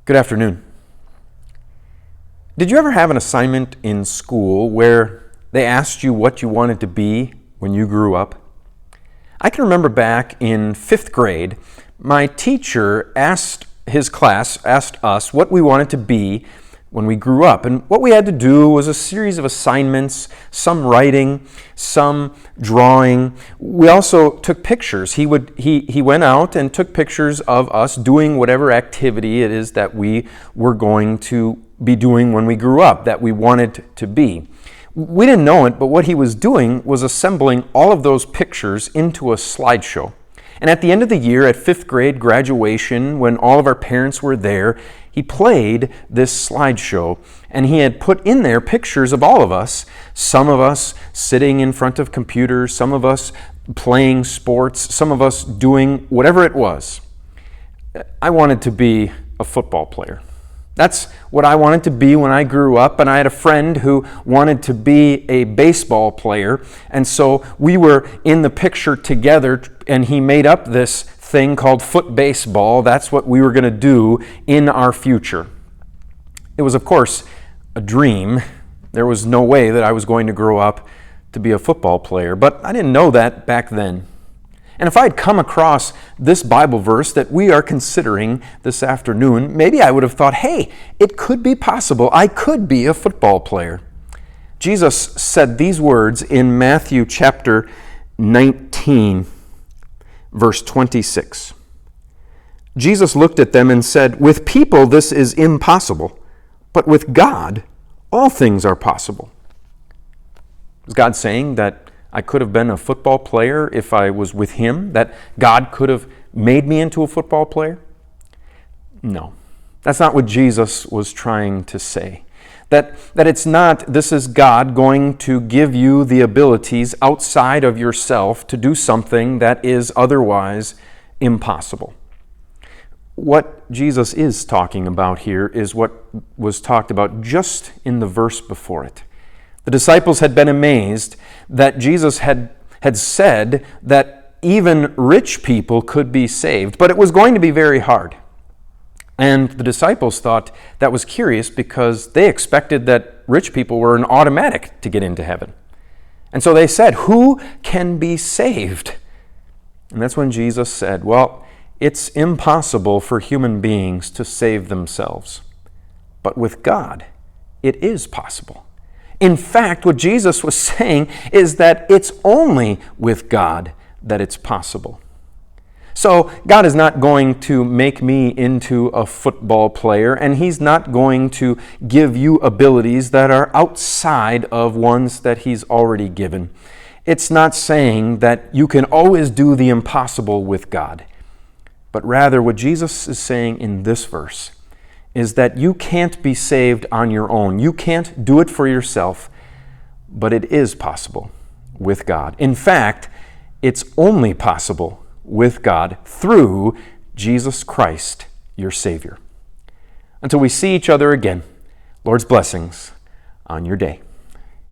Good afternoon. Did you ever have an assignment in school where they asked you what you wanted to be when you grew up? I can remember back in 5th grade, my teacher asked us what we wanted to be when we grew up. And what we had to do was a series of assignments, some writing, some drawing. We also took pictures. He went out and took pictures of us doing whatever activity it is that we were going to be doing when we grew up, that we wanted to be. We didn't know it, but what he was doing was assembling all of those pictures into a slideshow. And at the end of the year, at 5th grade graduation, when all of our parents were there, he played this slideshow, and he had put in there pictures of all of us, some of us sitting in front of computers, some of us playing sports, some of us doing whatever it was. I wanted to be a football player. That's what I wanted to be when I grew up, and I had a friend who wanted to be a baseball player, and so we were in the picture together, and he made up this thing called foot baseball. That's what we were going to do in our future. It was, of course, a dream. There was no way that I was going to grow up to be a football player, but I didn't know that back then. And if I had come across this Bible verse that we are considering this afternoon, maybe I would have thought, hey, it could be possible. I could be a football player. Jesus said these words in Matthew chapter 19, verse 26. Jesus looked at them and said, "With people this is impossible, but with God all things are possible." Is God saying that I could have been a football player if I was with him, that God could have made me into a football player? No, that's not what Jesus was trying to say. That it's not, this is God going to give you the abilities outside of yourself to do something that is otherwise impossible. What Jesus is talking about here is what was talked about just in the verse before it. The disciples had been amazed that Jesus had said that even rich people could be saved, but it was going to be very hard. And the disciples thought that was curious because they expected that rich people were an automatic to get into heaven. And so they said, "Who can be saved?" And that's when Jesus said, well, it's impossible for human beings to save themselves, but with God, it is possible. In fact, what Jesus was saying is that it's only with God that it's possible. So God is not going to make me into a football player, and He's not going to give you abilities that are outside of ones that He's already given. It's not saying that you can always do the impossible with God, but rather what Jesus is saying in this verse is that you can't be saved on your own. You can't do it for yourself, but it is possible with God. In fact, it's only possible with God through Jesus Christ, your Savior. Until we see each other again, Lord's blessings on your day.